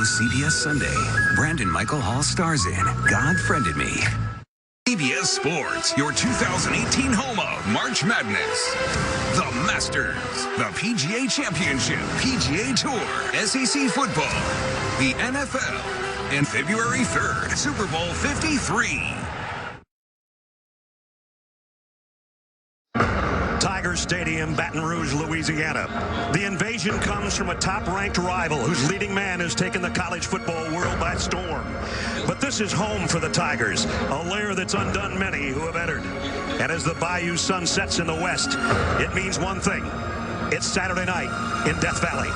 CBS Sunday. Brandon Michael Hall stars in God Friended Me. CBS Sports, your 2018 home of March Madness. The Masters, the PGA Championship, PGA Tour, SEC football, the NFL, and February 3rd, Super Bowl 53. Tiger Stadium, Baton Rouge, Louisiana. The invasion comes from a top-ranked rival whose leading man has taken the college football world by storm. But this is home for the Tigers, a lair that's undone many who have entered. And as the Bayou sun sets in the west, it means one thing. It's Saturday night in Death Valley.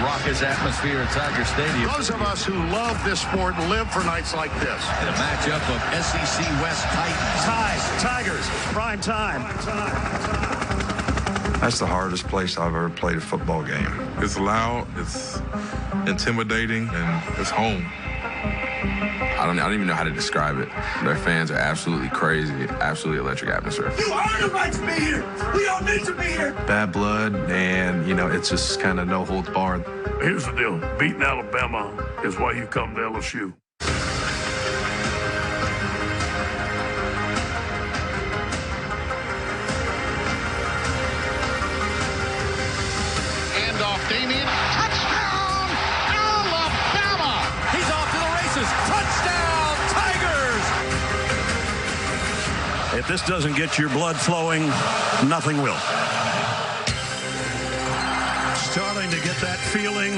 Raucous atmosphere at Tiger Stadium. Those of us who love this sport live for nights like this. In a matchup of SEC West Titans. Tigers, prime time. That's the hardest place I've ever played a football game. It's loud, it's intimidating, and it's home. I don't even know how to describe it. Their fans are absolutely crazy, absolutely electric atmosphere. You earned the right to be here. We don't need to be here. Bad blood, and, it's just kind of no holds barred. Here's the deal. Beating Alabama is why you come to LSU. Handoff, Damien. Touchdown, Alabama. He's off to the races. Touchdown, Tigers. If this doesn't get your blood flowing, nothing will. Starting to get that feeling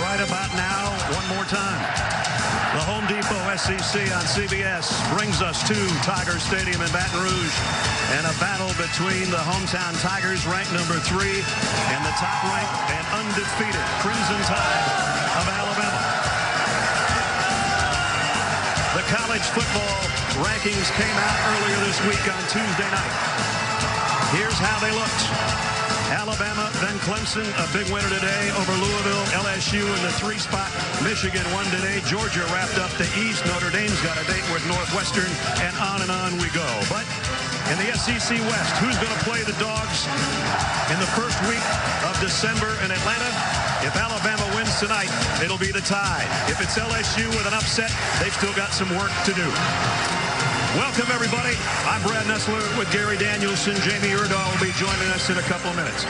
right about now. One more time. The Home Depot SEC on CBS brings us to Tiger Stadium in Baton Rouge, and a battle between the hometown Tigers, ranked number 3, and the top-ranked and undefeated Crimson Tide of Alabama. The college football rankings came out earlier this week on Tuesday night. Here's how they looked. Alabama, then Clemson, a big winner today over Louisville. LSU in the 3-spot. Michigan won today. Georgia wrapped up the East. Notre Dame's got a date with Northwestern, and on we go. But in the SEC West, who's going to play the Dogs in the first week of December in Atlanta? If Alabama wins tonight, it'll be the Tide. If it's LSU with an upset, they've still got some work to do. Welcome, everybody. I'm Brad Nessler with Gary Danielson. Jamie Erdahl will be joining us in a couple of minutes.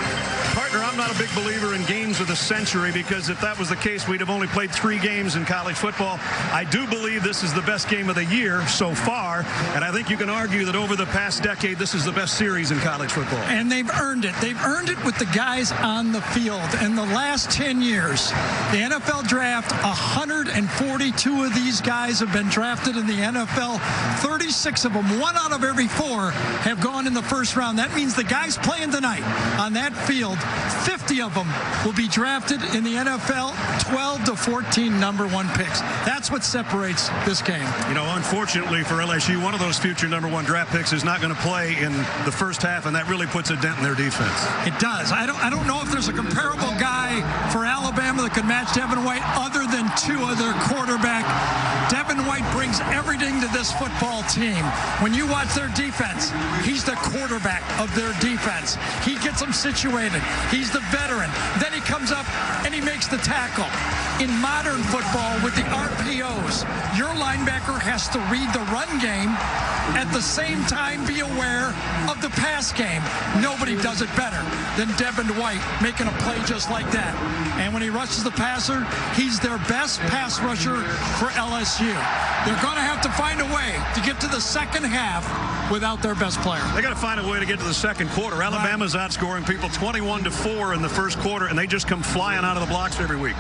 Partner, I'm not a big believer in games of the century, because if that was the case, we'd have only played 3 games in college football. I do believe this is the best game of the year so far, and I think you can argue that over the past decade, this is the best series in college football. And they've earned it. They've earned it with the guys on the field. In the last 10 years, the NFL draft, 142 of these guys have been drafted in the NFL. 36 of them, 1 out of every 4, have gone in the first round. That means the guys playing tonight on that field, 50 of them will be drafted in the NFL, 12 to 14 number 1 picks. That's what separates this game. Unfortunately for LSU, one of those future number 1 draft picks is not going to play in the first half, and that really puts a dent in their defense. It does. I don't know if there's a comparable guy for Alabama that could match Devin White other than 2 other quarterback. Devin White brings everything to this football team. When you watch their defense, he's the quarterback of their defense. He gets them situated. He's the veteran. Then he comes up and he makes the tackle. In modern football, with the RPOs, your linebacker has to read the run game, at the same time be aware of the pass game. Nobody does it better than Devin White, making a play just like that. And when he rushes the passer, he's their best pass rusher for LSU. They're going to have to find a way to get to the second half without their best player. They got to find a way to get to the second quarter. Alabama's outscoring people 21-4 in the first quarter, and they just come flying out of the blocks every week.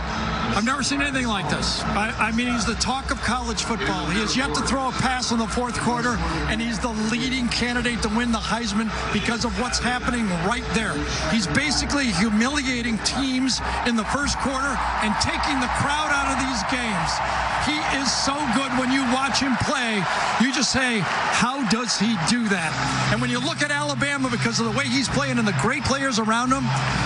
I've never seen anything like this. I mean, he's the talk of college football. He has yet to throw a pass in the fourth quarter, and he's the leading candidate to win the Heisman because of what's happening right there. He's basically humiliating teams in the first quarter and taking the crowd out of these games. He is so good when you watch him play. You just say, how does he do that. And when you look at Alabama, because of the way he's playing and the great players around him,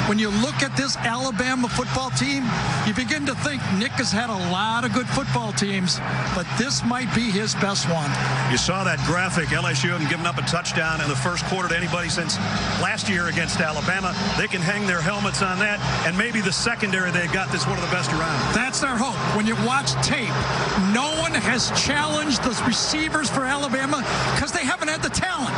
when you look at this Alabama football team, you begin to think Nick has had a lot of good football teams, but this might be his best one. You saw that graphic. LSU haven't given up a touchdown in the first quarter to anybody since last year against Alabama. They can hang their helmets on that, and maybe the secondary they've got is one of the best around. That's their hope. When you watch tape, no one has challenged those receivers for Alabama because they haven't had the talent.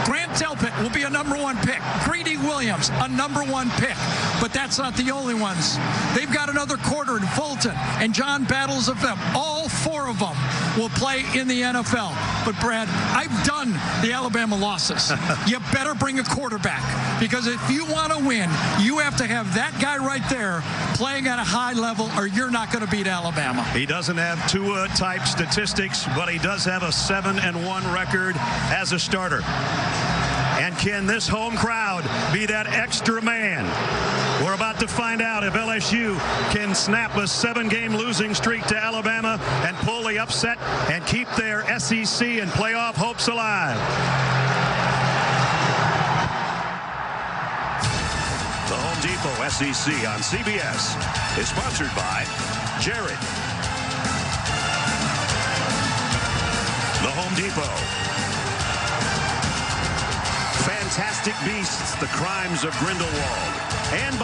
Grant Delpit will be a #1 pick. Greedy Williams, a #1 pick. But that's not the only ones. They've got another quarter in Fulton and John Battles of them. All 4 of them will play in the NFL. But, Brad, I've done the Alabama losses. You better bring a quarterback, because if you want to win, you have to have that guy right there playing at a high level, or you're not going to beat Alabama. He doesn't have Tua-type statistics, but he does have a 7-1 record as a starter. And can this home crowd be that extra man? We're about to find out if LSU can snap a 7-game losing streak to Alabama and pull the upset and keep their SEC and playoff hopes alive. The Home Depot SEC on CBS is sponsored by Jared. The Home Depot. Fantastic Beasts, The Crimes of Grindelwald. And by